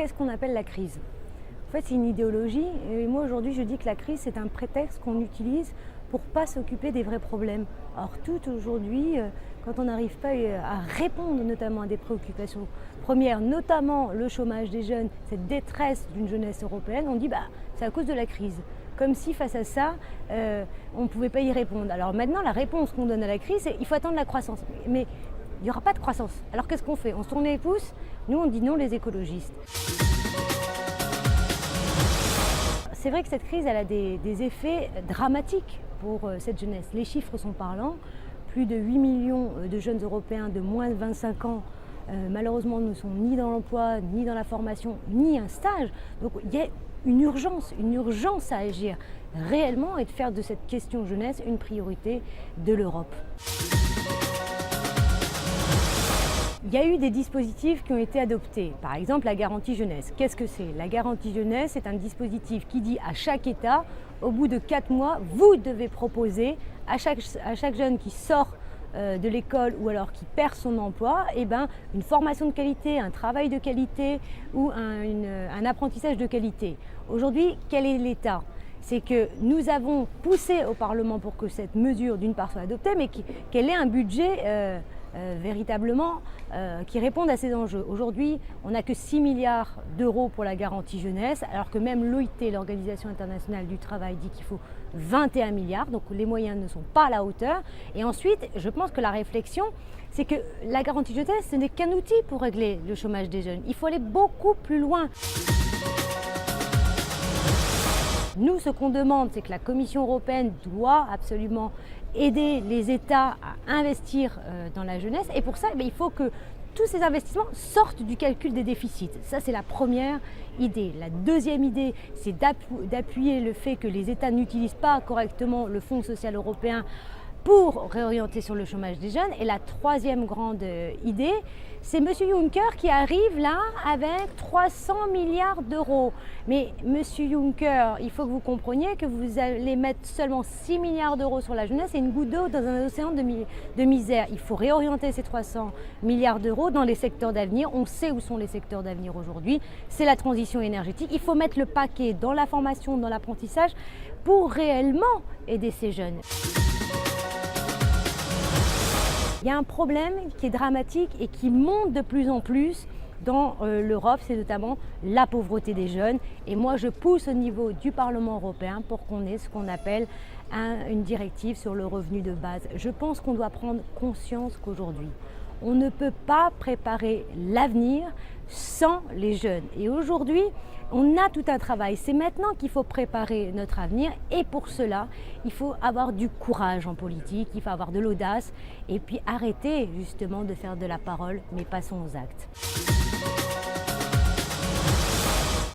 qu'est-ce qu'on appelle la crise? En fait, c'est une idéologie. Et moi, aujourd'hui, je dis que la crise, c'est un prétexte qu'on utilise pour ne pas s'occuper des vrais problèmes. Or, tout aujourd'hui, quand on n'arrive pas à répondre notamment à des préoccupations premières, notamment le chômage des jeunes, cette détresse d'une jeunesse européenne, on dit c'est à cause de la crise. Comme si face à ça, on ne pouvait pas y répondre. Alors maintenant, la réponse qu'on donne à la crise, c'est qu'il faut attendre la croissance. Mais il n'y aura pas de croissance. Alors qu'est-ce qu'on fait? On se tourne les pouces? Nous, on dit non, les écologistes. C'est vrai que cette crise, elle a des effets dramatiques pour cette jeunesse. Les chiffres sont parlants. Plus de 8 millions de jeunes Européens de moins de 25 ans, malheureusement, ne sont ni dans l'emploi, ni dans la formation, ni un stage. Donc il y a une urgence à agir réellement et de faire de cette question jeunesse une priorité de l'Europe. Il y a eu des dispositifs qui ont été adoptés. Par exemple, la garantie jeunesse. Qu'est-ce que c'est? La garantie jeunesse, c'est un dispositif qui dit à chaque État, au bout de 4 mois, vous devez proposer à chaque jeune qui sort de l'école ou alors qui perd son emploi, une formation de qualité, un travail de qualité ou un apprentissage de qualité. Aujourd'hui, quel est l'État? C'est que nous avons poussé au Parlement pour que cette mesure, d'une part, soit adoptée, mais qu'elle ait un budget véritablement qui répondent à ces enjeux. Aujourd'hui, on n'a que 6 milliards d'euros pour la garantie jeunesse, alors que même l'OIT, l'Organisation internationale du travail, dit qu'il faut 21 milliards, donc les moyens ne sont pas à la hauteur. Et ensuite, je pense que la réflexion, c'est que la garantie jeunesse, ce n'est qu'un outil pour régler le chômage des jeunes. Il faut aller beaucoup plus loin. Nous, ce qu'on demande, c'est que la Commission européenne doit absolument aider les États à investir dans la jeunesse. Et pour ça, il faut que tous ces investissements sortent du calcul des déficits. Ça, c'est la première idée. La deuxième idée, c'est d'appuyer le fait que les États n'utilisent pas correctement le Fonds social européen pour réorienter sur le chômage des jeunes. Et la troisième grande idée, c'est M. Juncker qui arrive là avec 300 milliards d'euros. Mais M. Juncker, il faut que vous compreniez que vous allez mettre seulement 6 milliards d'euros sur la jeunesse et une goutte d'eau dans un océan de misère. Il faut réorienter ces 300 milliards d'euros dans les secteurs d'avenir. On sait où sont les secteurs d'avenir aujourd'hui. C'est la transition énergétique. Il faut mettre le paquet dans la formation, dans l'apprentissage pour réellement aider ces jeunes. Il y a un problème qui est dramatique et qui monte de plus en plus dans l'Europe, c'est notamment la pauvreté des jeunes. Et moi, je pousse au niveau du Parlement européen pour qu'on ait ce qu'on appelle une directive sur le revenu de base. Je pense qu'on doit prendre conscience qu'aujourd'hui, on ne peut pas préparer l'avenir sans les jeunes. Et aujourd'hui, on a tout un travail. C'est maintenant qu'il faut préparer notre avenir. Et pour cela, il faut avoir du courage en politique, il faut avoir de l'audace et puis arrêter justement de faire de la parole, mais passons aux actes.